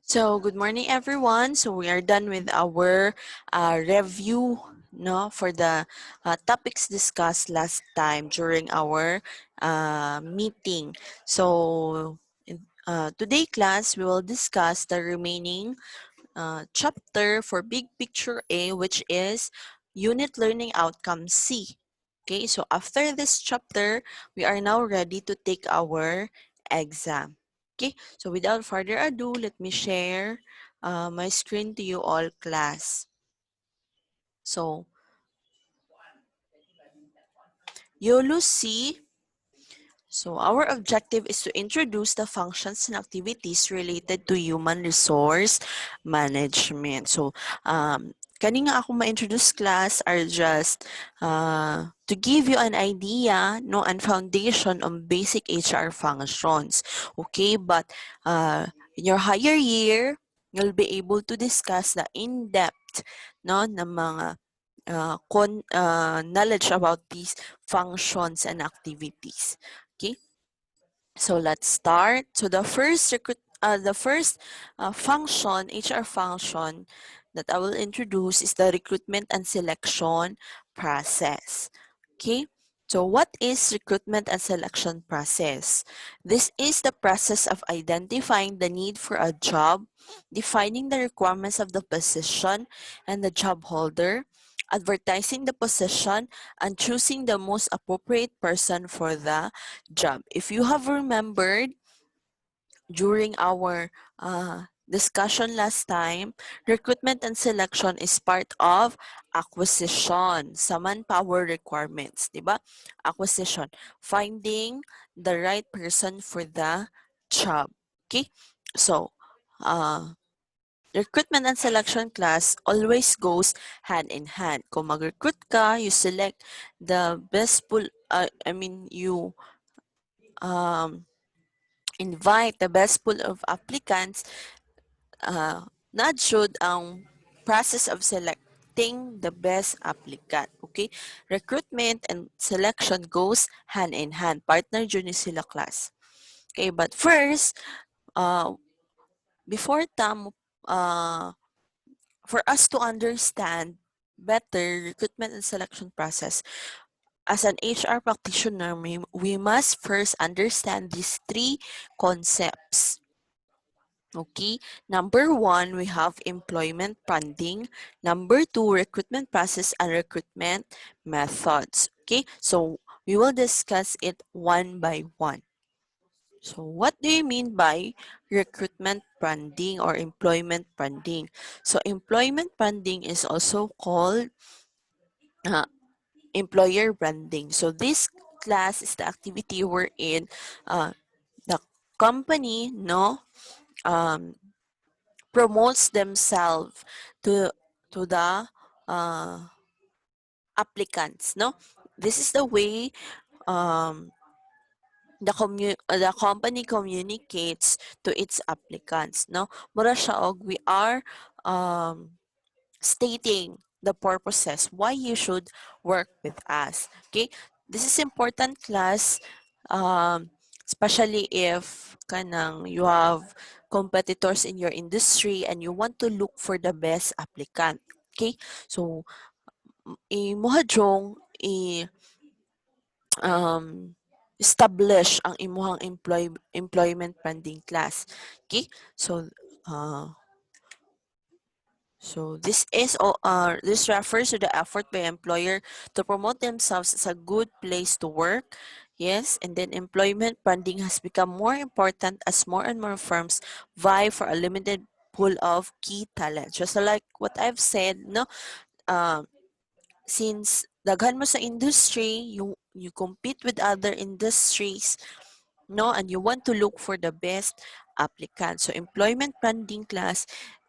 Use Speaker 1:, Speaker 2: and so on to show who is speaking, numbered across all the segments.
Speaker 1: So, good morning, everyone. So, we are done with our review for the topics discussed last time during our meeting. So, today class, we will discuss the remaining chapter for Big Picture A, which is Unit Learning Outcome C. Okay, so after this chapter, we are now ready to take our exam. Okay, so without further ado, let me share my screen to you all, class. So, YOLO C. So, our objective is to introduce the functions and activities related to human resource management. So, kanina ako ma-introduce class are just to give you an idea and foundation on basic HR functions. Okay, but in your higher year, you'll be able to discuss the in-depth ng mga knowledge about these functions and activities. Okay, so let's start. So the first function, HR function that I will introduce is the recruitment and selection process. Okay, so what is recruitment and selection process? This is the process of identifying the need for a job, defining the requirements of the position and the job holder, advertising the position, and choosing the most appropriate person for the job. If you have remembered during our discussion last time, recruitment and selection is part of acquisition sa manpower requirements, di ba? Acquisition, finding the right person for the job. Okay? So, recruitment and selection class always goes hand in hand. Kung mag-recruit ka, you select the best pool, you invite the best pool of applicants, should ang process of selecting the best applicant. Okay? Recruitment and selection goes hand in hand. Partner dyan sila class. Okay, but first, before for us to understand better recruitment and selection process, as an HR practitioner, we must first understand these three concepts. Okay, number one, we have employment funding. Number two, recruitment process and recruitment methods. Okay, so we will discuss it one by one. So what do you mean by recruitment funding or employment funding? So employment funding is also called employer branding. So this class is the activity wherein the company um, promotes themselves to the uh, applicants. This is the way um, the company communicates to its applicants. Mura siya og we are stating the purposes why you should work with us. Okay, this is important class, especially if you have competitors in your industry and you want to look for the best applicant. Okay, so imuhadjong establish ang imuhang employment branding class. Okay, so this refers to the effort by employer to promote themselves as a good place to work. Yes, and then employment branding has become more important as more and more firms vie for a limited pool of key talent. Just like what I've said, since daghan mo sa industry, you compete with other industries, and you want to look for the best applicant. So employment branding class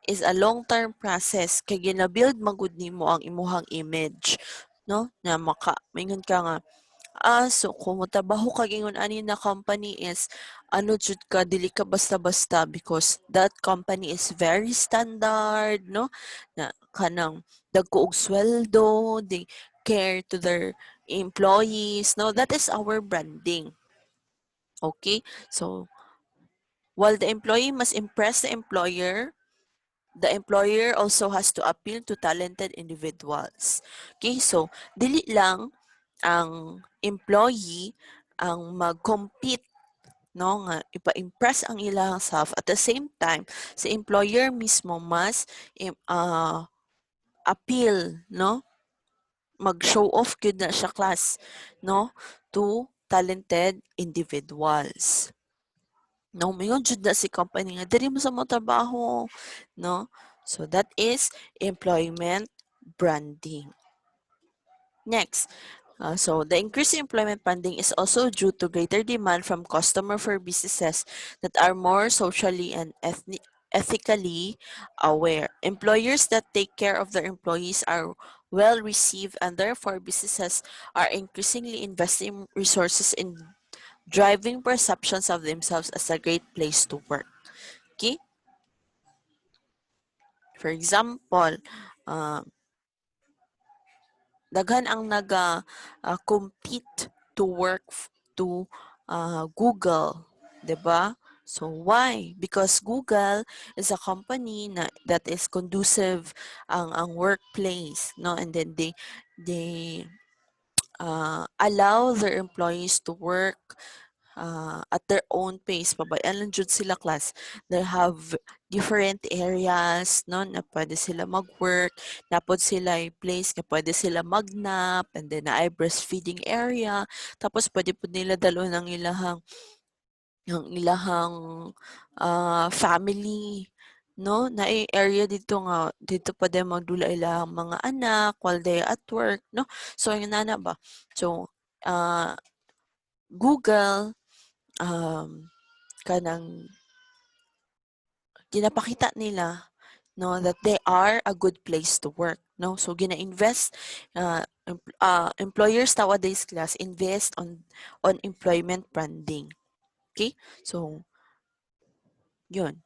Speaker 1: is a long-term process kay gina-build magud nimo ang imuhang image, na maingon ka nga, so kung motrabaho ka gingon ani na company is jud ka, dili ka basta-basta because that company is very standard, na kanang dagko og sweldo, they care to their employees. That is our branding. Okay, so While the employee must impress the employer also has to appeal to talented individuals. Okay, so dili lang ang employee ang mag-compete, no, nga ipa-impress ang ilang self. At the same time, si employer mismo mas appeal, no, mag-show off gyud na siya class, no, to talented individuals. No, mayon jud na si company nga diri mo sa mo trabaho, no? So that is employment branding. Next, so the increase in employment branding is also due to greater demand from customer for businesses that are more socially and ethically aware. Employers that take care of their employees are well received, and therefore businesses are increasingly investing resources in driving perceptions of themselves as a great place to work. Okay? For example, uh, daghan ang compete to work to Google, 'di ba? So why? Because Google is a company that is conducive ang workplace, no? And then they allow their employees to work at their own pace. Pabayaan lang jud sila class. They have different areas, no, na pwede sila mag-work. Napod sila yung place na pwede sila mag-nap, and then na ay breastfeeding area. Tapos pwede po nila dalo ng ilahang family, no, na area dito nga dito pwede magdula ilahang mga anak while they at work, no. So yung nana ba, so Google kanang ginapakita nila, no, that they are a good place to work, no. So gina-invest employers nowadays class invest on employment branding. Okay, so yun.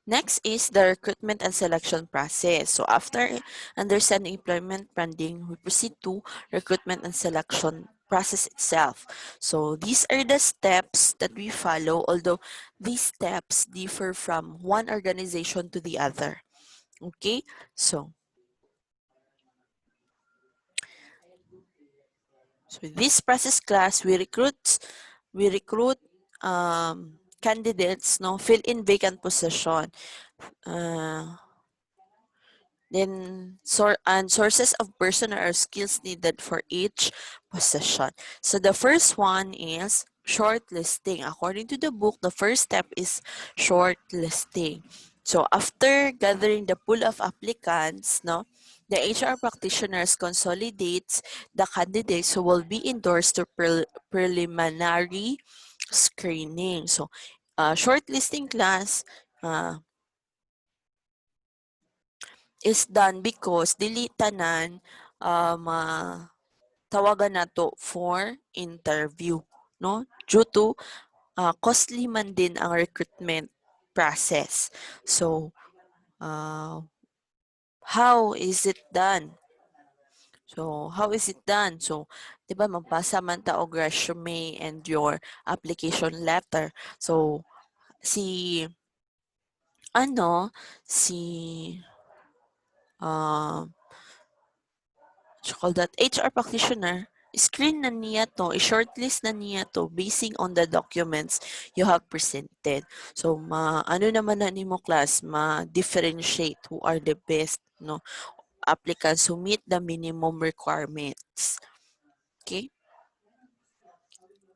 Speaker 1: Next is the recruitment and selection process. So after understanding employment branding, we proceed to recruitment and selection process itself. So these are the steps that we follow, although these steps differ from one organization to the other. Okay, so this process class, we recruit candidates, no, fill in vacant position. Then sources of personnel or skills needed for each position. So the first one is shortlisting. According to the book, the first step is shortlisting. So after gathering the pool of applicants, no, the HR practitioners consolidates the candidates who will be endorsed to preliminary screening. So shortlisting class is done because dili tanan tawagan nato for interview, no, due to costly man din ang recruitment process. So how is it done? So, 'di ba magbasa man ta og resume and your application letter. So, si ano, si uh, call that HR practitioner, screen na niya to, i-shortlist na niya to basing on the documents you have presented. So, ano naman na nimo class, ma-differentiate who are the best, no, applicants who meet the minimum requirements. Okay?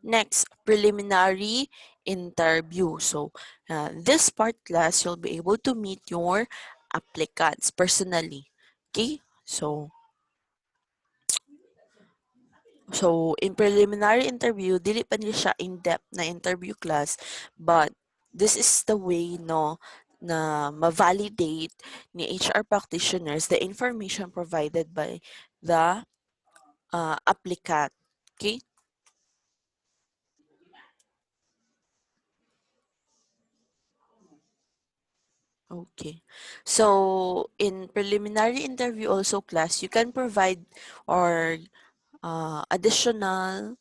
Speaker 1: Next, preliminary interview. So, this part class, you'll be able to meet your applicants personally. Okay? So, in preliminary interview, dili pa niya siya in-depth na interview class, but this is the way, no, na ma-validate ni HR practitioners the information provided by the applicant. Okay? Okay. So, in preliminary interview also class, you can provide or additional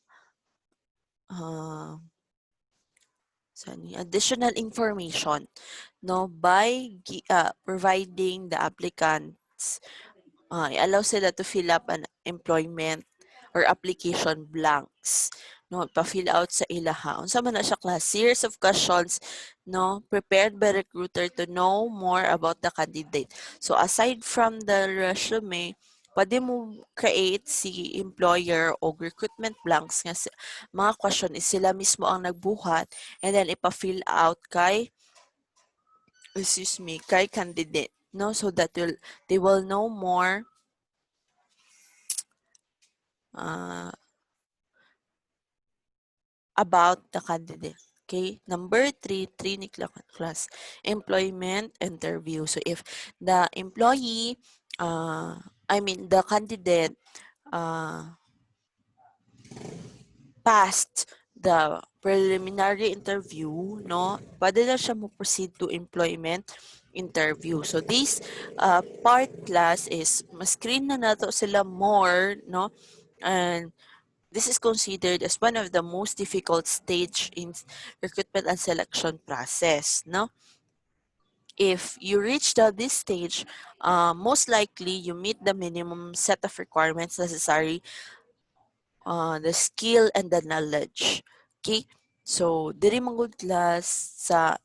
Speaker 1: additional information, no, by providing the applicants, i-allow sila to fill up an employment or application blanks, no, pa-fill out sa ilaha. Unsa man na siya class? Series of questions, no, prepared by recruiter to know more about the candidate. So aside from the resume, pwede mo create si employer o recruitment blanks nga mga question is sila mismo ang nagbuhat and then ipa-fill out kay kay candidate, no, so that they will know more uh, about the candidate. Okay, number three ni class, employment interview. So if the employee, the candidate uh, passed the preliminary interview, no, pwede na siya mo proceed to employment interview. So this part class is ma-screen na nato sila more, no, and this is considered as one of the most difficult stage in recruitment and selection process, no? If you reach this stage, most likely you meet the minimum set of requirements necessary, the skill and the knowledge. Okay? So, diri man gud class sa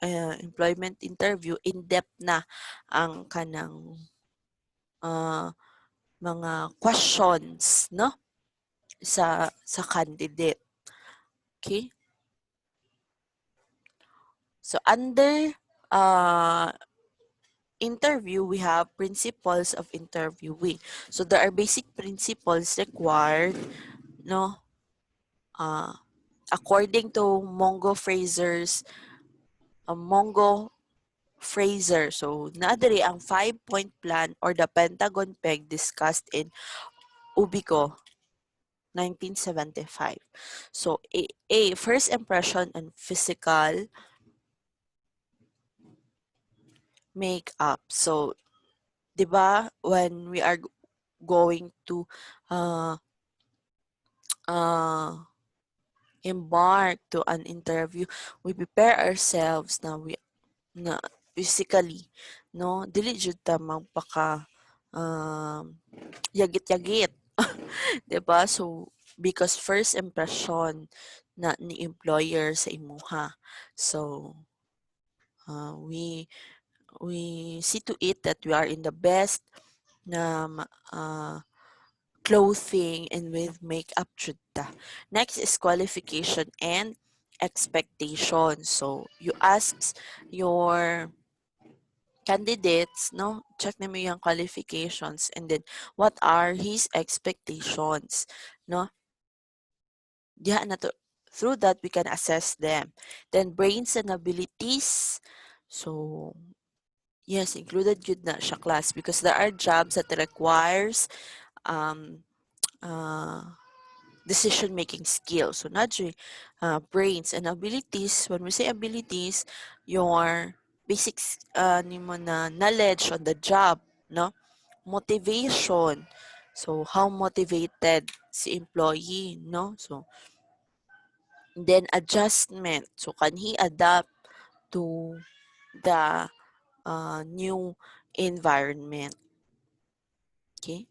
Speaker 1: employment interview, in-depth na ang kanang mga questions, no? Sa candidate. Okay? So under interview, we have principles of interviewing. So there are basic principles required, no? According to Mongo Fraser. So naadiri ang 5-point plan or the Pentagon Peg discussed in Ubico 1975. So A, first impression and physical makeup. So 'di ba, when we are going to uh, uh, embark to an interview, we prepare ourselves na physically, no, dili jud ta magpaka yagit-yagit. 'Di ba? So because first impression na ni employer sa imuha. So we see to it that we are in the best na clothing and with makeup jud ta. Next is qualification and expectation. So you ask your candidates, no, check nimo yung qualifications and then what are his expectations, no? Diha na to, through that we can assess them. Then brains and abilities. So yes, included yun na siya class because there are jobs that requires um decision-making skills. So, not just brains and abilities. When we say abilities, your basics nimo na knowledge on the job, no? Motivation. So, how motivated si employee, no? So, then adjustment. So, can he adapt to the new environment? Okay?